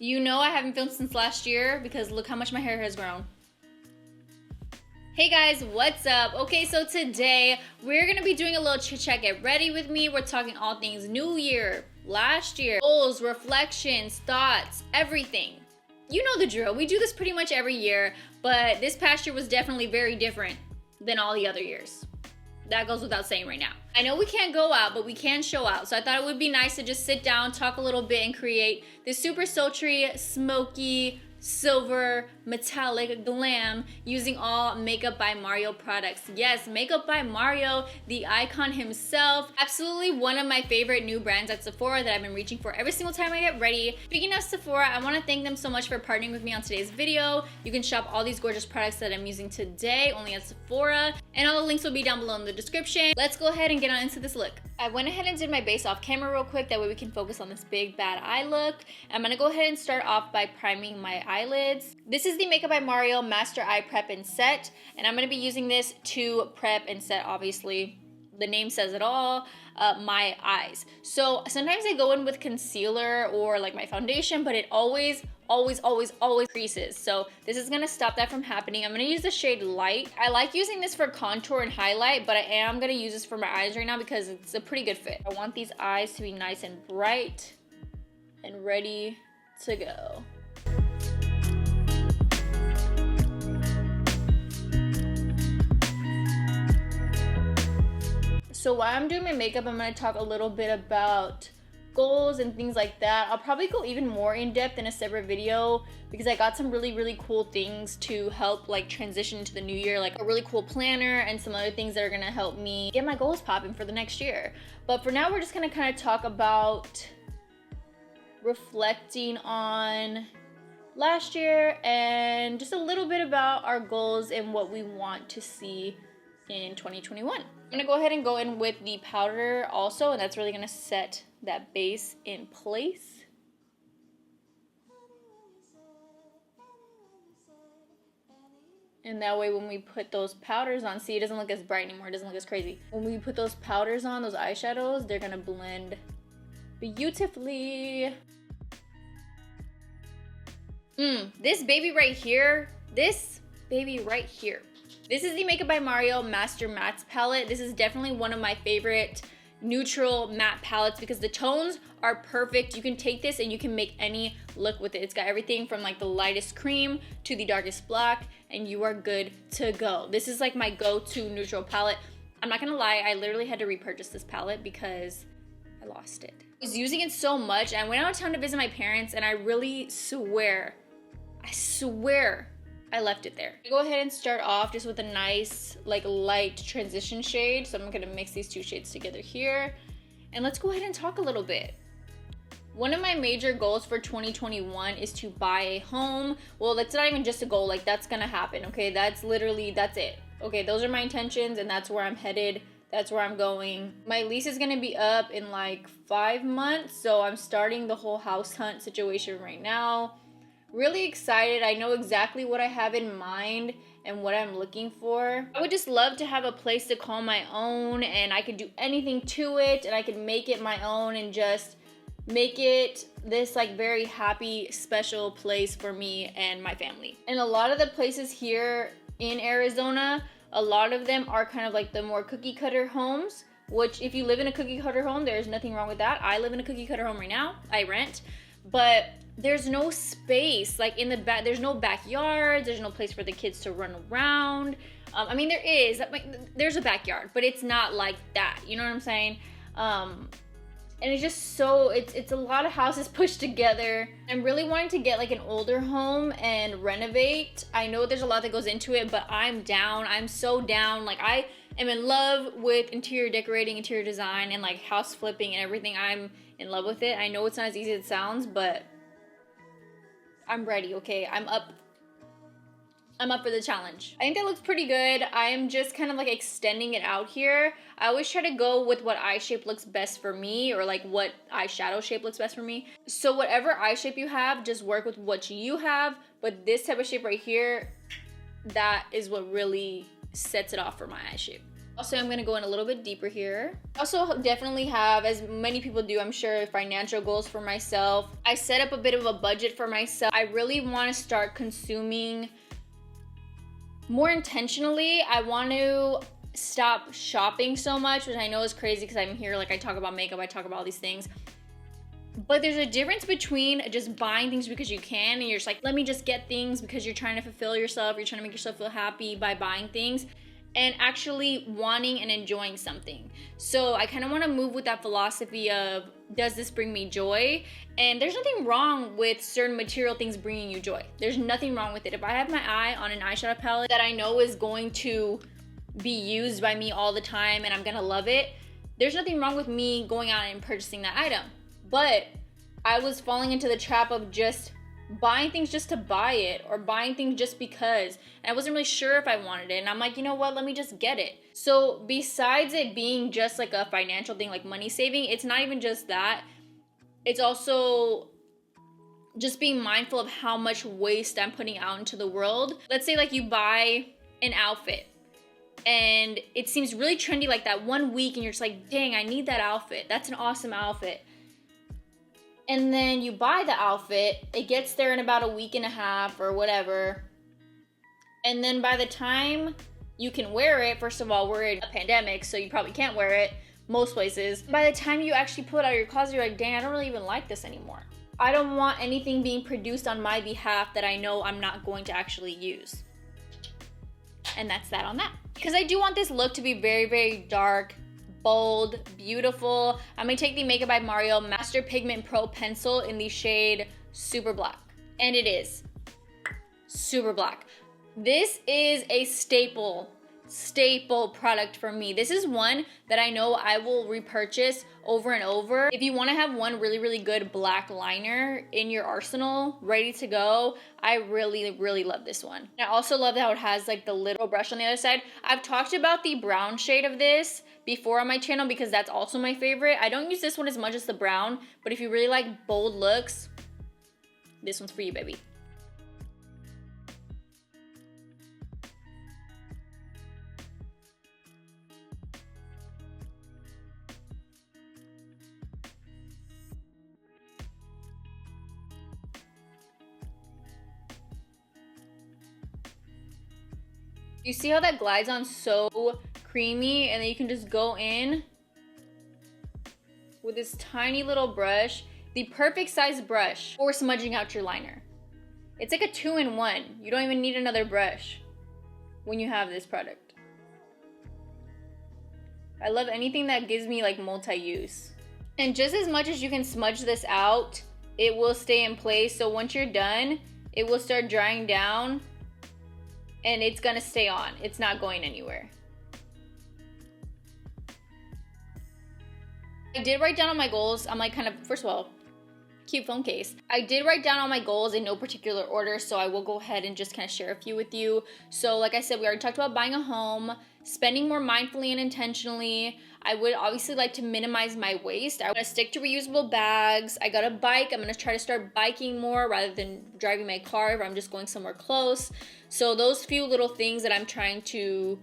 You know I haven't filmed since last year because look how much my hair has grown. Hey guys, what's up? Okay, so today we're gonna be doing a little chit chat, get ready with me. We're talking all things new year, last year, goals, reflections, thoughts, everything. You know the drill. We do this pretty much every year, but this past year was definitely very different than all the other years. That goes without saying right now. I know we can't go out, but we can show out. So I thought it would be nice to just sit down, talk a little bit, and create this super sultry, smoky, silver, metallic glam using all Makeup by Mario products. Yes, Makeup by Mario, the icon himself. Absolutely one of my favorite new brands at Sephora that I've been reaching for every single time I get ready. Speaking of Sephora, I want to thank them so much for partnering with me on today's video. You can shop all these gorgeous products that I'm using today only at Sephora, and all the links will be down below in the description. Let's go ahead and get on into this look. I went ahead and did my base off camera real quick, that way we can focus on this big bad eye look. I'm gonna go ahead and start off by priming my eyelids. This is the Makeup by Mario Master Eye Prep and Set, and I'm gonna be using this to prep and set, obviously. The name says it all, my eyes. So sometimes I go in with concealer or like my foundation, but it always creases. So this is gonna stop that from happening. I'm gonna use the shade Light. I like using this for contour and highlight, but I am gonna use this for my eyes right now because it's a pretty good fit. I want these eyes to be nice and bright and ready to go. So while I'm doing my makeup, I'm gonna talk a little bit about goals and things like that. I'll probably go even more in depth in a separate video because I got some really cool things to help like transition into the new year, like a really cool planner and some other things that are gonna help me get my goals popping for the next year. But for now, we're just gonna kind of talk about reflecting on last year and just a little bit about our goals and what we want to see in 2021. I'm gonna go ahead and go in with the powder also, and that's really gonna set that base in place. And that way when we put those powders on, see, it doesn't look as bright anymore, it doesn't look as crazy. When we put those powders on, those eyeshadows, they're gonna blend beautifully. This baby right here, this is the Makeup by Mario Master Mattes palette. This is definitely one of my favorite neutral matte palettes because the tones are perfect. You can take this and you can make any look with it. It's got everything from like the lightest cream to the darkest black, and you are good to go. This is like my go-to neutral palette. I'm not gonna lie, I literally had to repurchase this palette because I lost it. I was using it so much, and I went out of town to visit my parents, and I really swear, I left it there. Go ahead and start off just with a nice like light transition shade. So I'm gonna mix these two shades together here. And let's go ahead and talk a little bit. One of my major goals for 2021 is to buy a home. Well, that's not even just a goal, like that's gonna happen, okay? That's it. Okay, those are my intentions and that's where I'm headed. That's where I'm going. My lease is gonna be up in like 5 months. So I'm starting the whole house hunt situation right now. Really excited. I know exactly what I have in mind and what I'm looking for. I would just love to have a place to call my own, and I could do anything to it, and I could make it my own and just make it this like very happy, special place for me and my family. And a lot of the places here in Arizona, a lot of them are kind of like the more cookie cutter homes, which if you live in a cookie cutter home, there's nothing wrong with that. I live in a cookie cutter home right now. I rent, but there's no space like in the back. There's no backyard. There's no place for the kids to run around. I mean, there's a backyard, but it's not like that. You know what I'm saying? And it's just so, it's a lot of houses pushed together. I'm really wanting to get like an older home and renovate. I know there's a lot that goes into it, but I'm down. I'm so down. Like I am in love with interior decorating, interior design, and like house flipping and everything. I'm in love with it. I know it's not as easy as it sounds, but I'm ready, okay? I'm up for the challenge. I think that looks pretty good. I'm just kind of like extending it out here. I always try to go with what eye shape looks best for me, or like what eyeshadow shape looks best for me. So whatever eye shape you have, just work with what you have. But this type of shape right here, that is what really sets it off for my eye shape. Also, I'm gonna go in a little bit deeper here. Also, definitely have, as many people do, I'm sure, financial goals for myself. I set up a bit of a budget for myself. I really want to start consuming more intentionally. I want to stop shopping so much, which I know is crazy because I'm here, like I talk about makeup, I talk about all these things. But there's a difference between just buying things because you can and you're just like, let me just get things because you're trying to fulfill yourself, you're trying to make yourself feel happy by buying things, and actually wanting and enjoying something. So I kind of want to move with that philosophy of, does this bring me joy? And there's nothing wrong with certain material things bringing you joy. There's nothing wrong with it. If I have my eye on an eyeshadow palette that I know is going to be used by me all the time and I'm gonna love it, there's nothing wrong with me going out and purchasing that item. But I was falling into the trap of just buying things just to buy it, or buying things just because, and I wasn't really sure if I wanted it, and I'm like, you know what, let me just get it. So besides it being just like a financial thing, like money saving, it's not even just that, it's also just being mindful of how much waste I'm putting out into the world. Let's say like you buy an outfit and it seems really trendy like that one week and you're just like, dang, I need that outfit, that's an awesome outfit. And then you buy the outfit, it gets there in about a week and a half or whatever. And then by the time you can wear it, first of all, we're in a pandemic, so you probably can't wear it most places. By the time you actually pull it out of your closet, you're like, dang, I don't really even like this anymore. I don't want anything being produced on my behalf that I know I'm not going to actually use. And that's that on that. Because I do want this look to be very, very dark, bold, beautiful. I'm gonna take the Makeup by Mario Master Pigment Pro Pencil in the shade Super Black. And it is super black. This is a staple product for me. This is one that I know I will repurchase over and over. If you want to have one really, really good black liner in your arsenal, ready to go, I really, really love this one. And I also love how it has like the little brush on the other side. I've talked about the brown shade of this before on my channel because that's also my favorite. I don't use this one as much as the brown, but if you really like bold looks, this one's for you, baby. You see how that glides on so creamy, and then you can just go in with this tiny little brush, the perfect size brush for smudging out your liner. It's like a 2-in-1. You don't even need another brush when you have this product. I love anything that gives me like multi-use. And just as much as you can smudge this out, it will stay in place. So once you're done, it will start drying down and it's gonna stay on. It's not going anywhere. I did write down on my goals. I'm like kind of, first of all, cute phone case. I did write down all my goals in no particular order, so I will go ahead and just kind of share a few with you. So like I said, we already talked about buying a home, spending more mindfully and intentionally. I would obviously like to minimize my waste. I want to stick to reusable bags. I got a bike. I'm going to try to start biking more rather than driving my car if I'm just going somewhere close. So those few little things that I'm trying to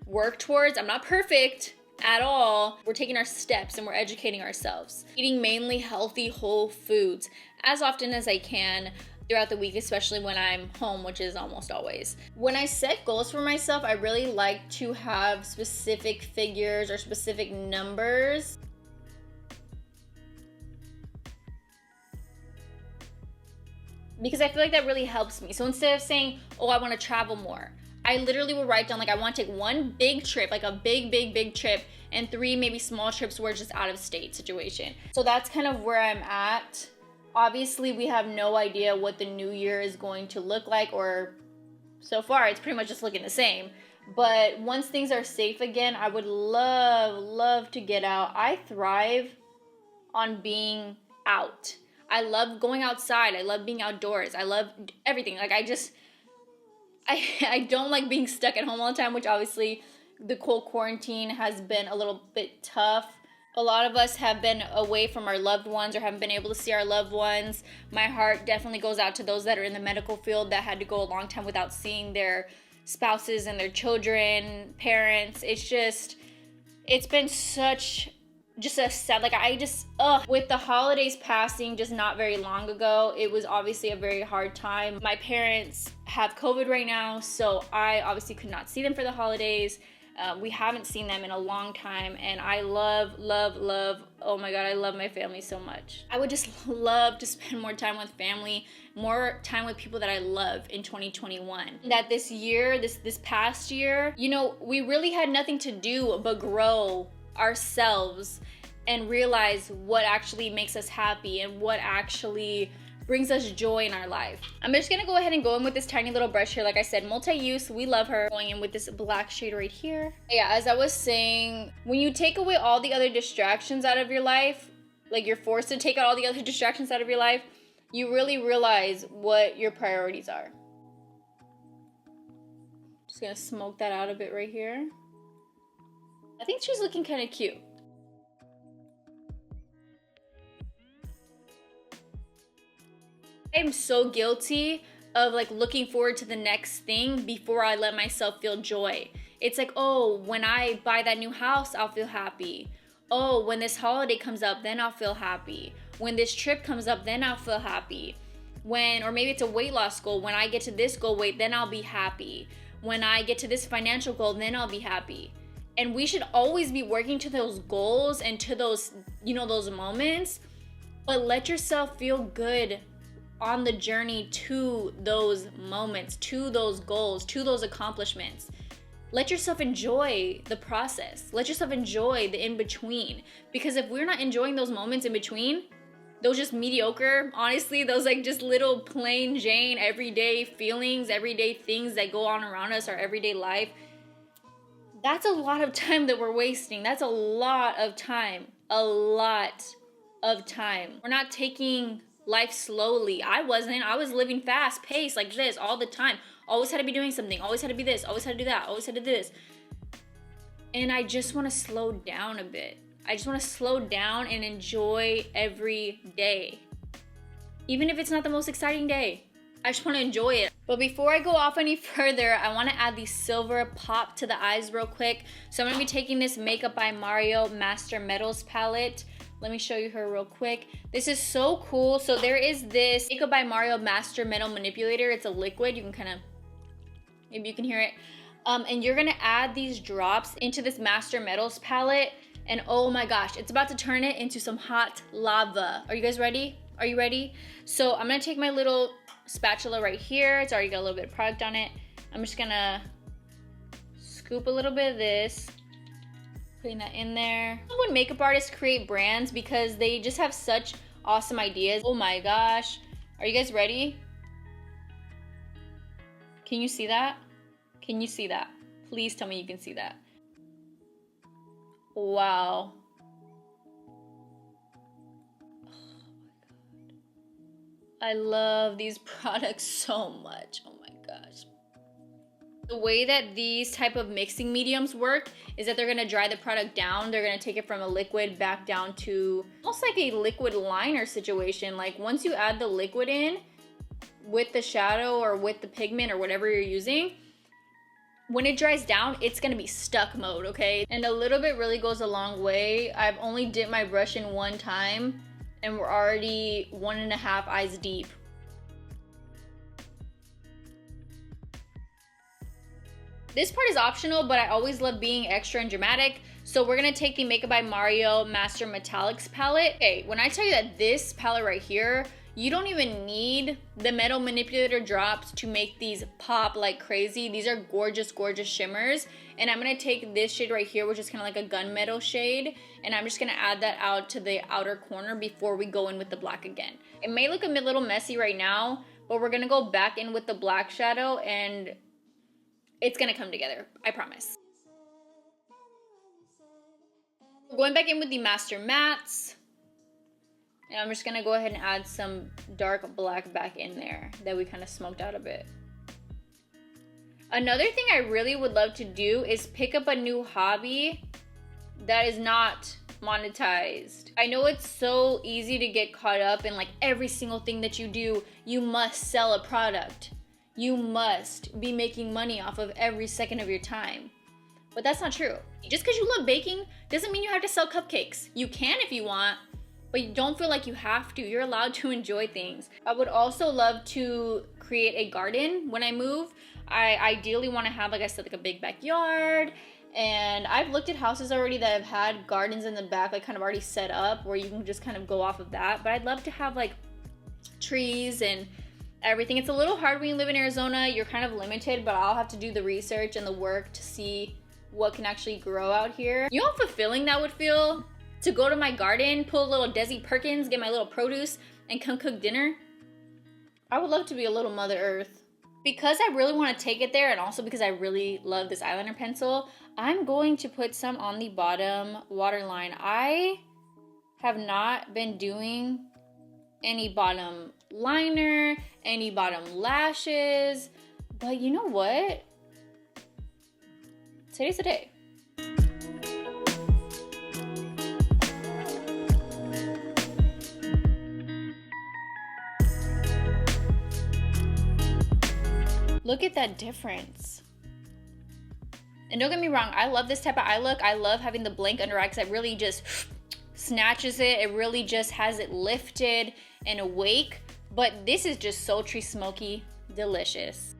work towards. I'm not perfect at all. We're taking our steps and we're educating ourselves. Eating mainly healthy, whole foods as often as I can throughout the week, especially when I'm home, which is almost always. When I set goals for myself, I really like to have specific figures or specific numbers. Because I feel like that really helps me. So instead of saying, oh, I want to travel more, I literally will write down like I want to take one big trip, like a big trip, and 3 maybe small trips where it's just out of state situation. So that's kind of where I'm at. Obviously, we have no idea what the new year is going to look like, or so far it's pretty much just looking the same. But once things are safe again, I would love to get out. I thrive on being out. I love going outside. I love being outdoors. I love everything. Like I don't like being stuck at home all the time, which obviously the whole quarantine has been a little bit tough. A lot of us have been away from our loved ones or haven't been able to see our loved ones. My heart definitely goes out to those that are in the medical field that had to go a long time without seeing their spouses and their children, parents. It's just, It's been such just a sad, like I just, with the holidays passing just not very long ago, it was obviously a very hard time. My parents have COVID right now, so I obviously could not see them for the holidays. We haven't seen them in a long time, and I love, oh my God, I love my family so much. I would just love to spend more time with family, more time with people that I love in 2021. That this year, this past year, you know, we really had nothing to do but grow ourselves and realize what actually makes us happy and what actually brings us joy in our life. I'm just gonna go ahead and go in with this tiny little brush here. Like I said, multi-use, we love her. Going in with this black shade right here. Yeah, as I was saying, when you take away all the other distractions out of your life, like you're forced to take out all the other distractions out of your life, you really realize what your priorities are. Just gonna smoke that out a bit right here. I think she's looking kind of cute. I'm so guilty of like looking forward to the next thing before I let myself feel joy. It's like, oh, when I buy that new house, I'll feel happy. Oh, when this holiday comes up, then I'll feel happy. When this trip comes up, then I'll feel happy. When, or maybe it's a weight loss goal. When I get to this goal weight, then I'll be happy. When I get to this financial goal, then I'll be happy. And we should always be working to those goals and to those, you know, those moments, but let yourself feel good on the journey to those moments, to those goals, to those accomplishments. Let yourself enjoy the process. Let yourself enjoy the in-between. Because if we're not enjoying those moments in between, those just mediocre, honestly, those like just little plain Jane everyday feelings, everyday things that go on around us, our everyday life, that's a lot of time that we're wasting. That's a lot of time. A lot of time. We're not taking life slowly. I wasn't. I was living fast paced like this all the time. Always had to be doing something. Always had to be this. Always had to do that. Always had to do this. And I just want to slow down a bit. I just want to slow down and enjoy every day. Even if it's not the most exciting day. I just want to enjoy it. But before I go off any further, I want to add the silver pop to the eyes real quick. So I'm going to be taking this Makeup by Mario Master Metals palette. Let me show you her real quick. This is so cool. So there is this Makeup by Mario Master Metal Manipulator. It's a liquid. You can kind of, maybe you can hear it. And you're going to add these drops into this Master Metals palette. And oh my gosh, it's about to turn it into some hot lava. Are you guys ready? Are you ready? So I'm going to take my little spatula right here. It's already got a little bit of product on it. I'm just going to scoop a little bit of this. Putting that in there. When makeup artists create brands because they just have such awesome ideas. Oh my gosh. Are you guys ready? Can you see that? Can you see that? Please tell me you can see that. Wow. Oh my God. I love these products so much. Oh my gosh. The way that these type of mixing mediums work is that they're gonna dry the product down. They're gonna take it from a liquid back down to almost like a liquid liner situation. Like once you add the liquid in with the shadow or with the pigment or whatever you're using, when it dries down, it's gonna be stuck mode, okay? And a little bit really goes a long way. I've only dipped my brush in one time and we're already 1.5 eyes deep. This part is optional, but I always love being extra and dramatic. So we're gonna take the Makeup by Mario Master Metallics palette. Okay, when I tell you that this palette right here, you don't even need the metal manipulator drops to make these pop like crazy. These are gorgeous, gorgeous shimmers. And I'm gonna take this shade right here, which is kind of like a gunmetal shade, and I'm just gonna add that out to the outer corner before we go in with the black again. It may look a little messy right now, but we're gonna go back in with the black shadow and it's gonna come together, I promise. Going back in with the Master Mattes. And I'm just gonna go ahead and add some dark black back in there that we kind of smoked out a bit. Another thing I really would love to do is pick up a new hobby that is not monetized. I know it's so easy to get caught up in like every single thing that you do, you must sell a product. You must be making money off of every second of your time. But that's not true. Just because you love baking doesn't mean you have to sell cupcakes. You can if you want, but you don't feel like you have to. You're allowed to enjoy things. I would also love to create a garden when I move. I ideally want to have, like I said, like a big backyard. And I've looked at houses already that have had gardens in the back, like kind of already set up where you can just kind of go off of that. But I'd love to have like trees and everything. It's a little hard when you live in Arizona. You're kind of limited, but I'll have to do the research and the work to see what can actually grow out here. You know how fulfilling that would feel? To go to my garden, pull a little Desi Perkins, get my little produce, and come cook dinner? I would love to be a little Mother Earth. Because I really want to take it there, and also because I really love this eyeliner pencil, I'm going to put some on the bottom waterline. I have not been doing any bottom liner, any bottom lashes, but you know what? Today's the day. Look at that difference. And don't get me wrong, I love this type of eye look. I love having the blank under eye because it really just snatches it. It really just has it lifted and awake. But this is just sultry, smoky, delicious.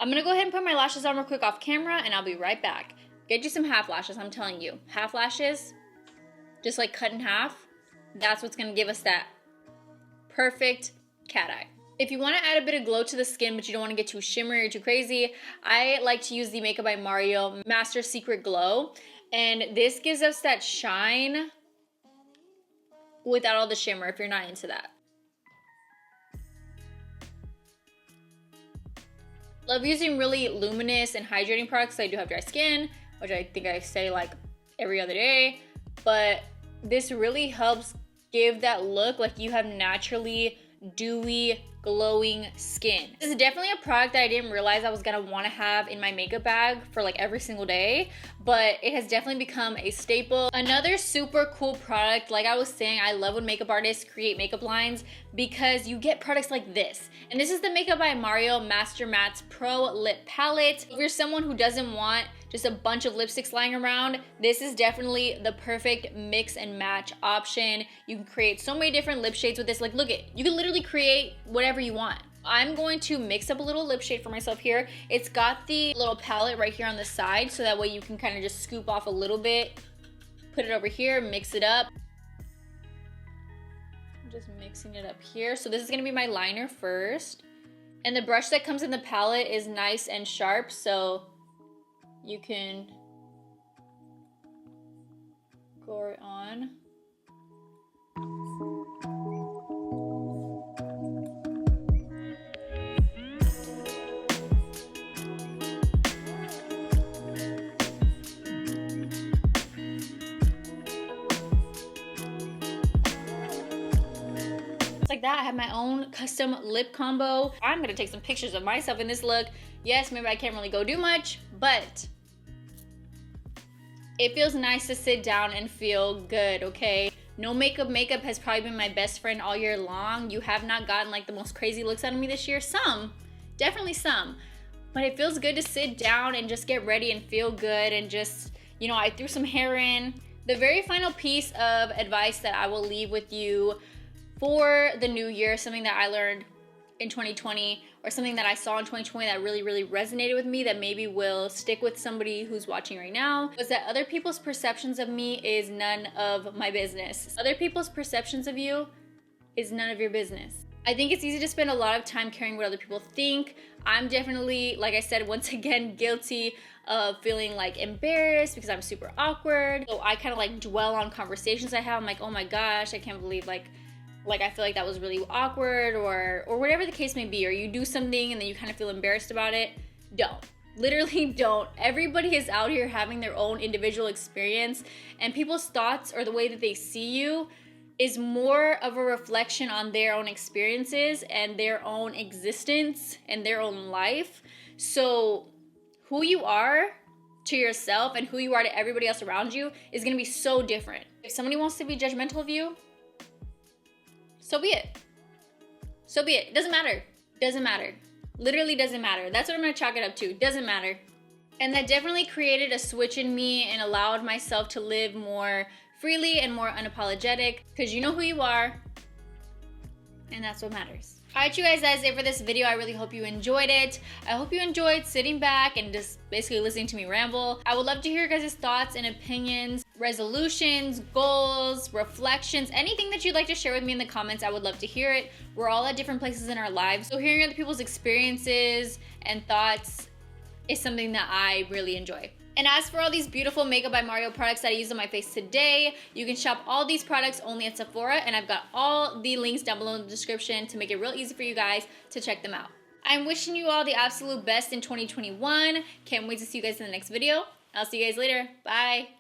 I'm gonna go ahead and put my lashes on real quick off camera and I'll be right back. Get you some half lashes, I'm telling you. Half lashes, just like cut in half, that's what's gonna give us that perfect cat eye. If you wanna add a bit of glow to the skin, but you don't wanna get too shimmery or too crazy, I like to use the Makeup by Mario Master Secret Glow. And this gives us that shine without all the shimmer if you're not into that. Love using really luminous and hydrating products. I do have dry skin, which I think I say like every other day, but this really helps give that look like you have naturally dewy, glowing skin. This is definitely a product that I didn't realize I was gonna wanna have in my makeup bag for like every single day, but it has definitely become a staple. Another super cool product, like I was saying, I love when makeup artists create makeup lines because you get products like this. And this is the Makeup by Mario Master Mattes Pro Lip Palette. If you're someone who doesn't want just a bunch of lipsticks lying around, this is definitely the perfect mix and match option. You can create so many different lip shades with this. Like, look it, you can literally create whatever you want. I'm going to mix up a little lip shade for myself here. It's got the little palette right here on the side, so that way you can kind of just scoop off a little bit, put it over here, mix it up. I'm just mixing it up here. So this is gonna be my liner first. And the brush that comes in the palette is nice and sharp, so you can go it on. Like that, I have my own custom lip combo. I'm gonna take some pictures of myself in this look. Yes, maybe I can't really go do much, but it feels nice to sit down and feel good, okay? No makeup has probably been my best friend all year long. You have not gotten like the most crazy looks out of me this year. Some, definitely some, but it feels good to sit down and just get ready and feel good and just, you know, I threw some hair in. The very final piece of advice that I will leave with you for the new year, something that I learned in 2020 or something that I saw in 2020 that really, really resonated with me that maybe will stick with somebody who's watching right now, was that other people's perceptions of me is none of my business. Other people's perceptions of you is none of your business. I think it's easy to spend a lot of time caring what other people think. I'm definitely, like I said, once again, guilty of feeling like embarrassed because I'm super awkward. So I kind of like dwell on conversations I have. I'm like, oh my gosh, I can't believe like I feel like that was really awkward or whatever the case may be, or you do something and then you kind of feel embarrassed about it. Don't. Literally don't. Everybody is out here having their own individual experience, and people's thoughts or the way that they see you is more of a reflection on their own experiences and their own existence and their own life. So who you are to yourself and who you are to everybody else around you is going to be so different. If somebody wants to be judgmental of you, so be it. So be it. It doesn't matter. Doesn't matter. Literally doesn't matter. That's what I'm gonna chalk it up to. Doesn't matter. And that definitely created a switch in me and allowed myself to live more freely and more unapologetic, because you know who you are, and that's what matters. Alright, you guys, that's it for this video. I really hope you enjoyed it. I hope you enjoyed sitting back and just basically listening to me ramble. I would love to hear your guys' thoughts and opinions, resolutions, goals, reflections, anything that you'd like to share with me in the comments. I would love to hear it. We're all at different places in our lives, so hearing other people's experiences and thoughts is something that I really enjoy. And as for all these beautiful Makeup by Mario products that I use on my face today, you can shop all these products only at Sephora, and I've got all the links down below in the description to make it real easy for you guys to check them out. I'm wishing you all the absolute best in 2021. Can't wait to see you guys in the next video. I'll see you guys later. Bye.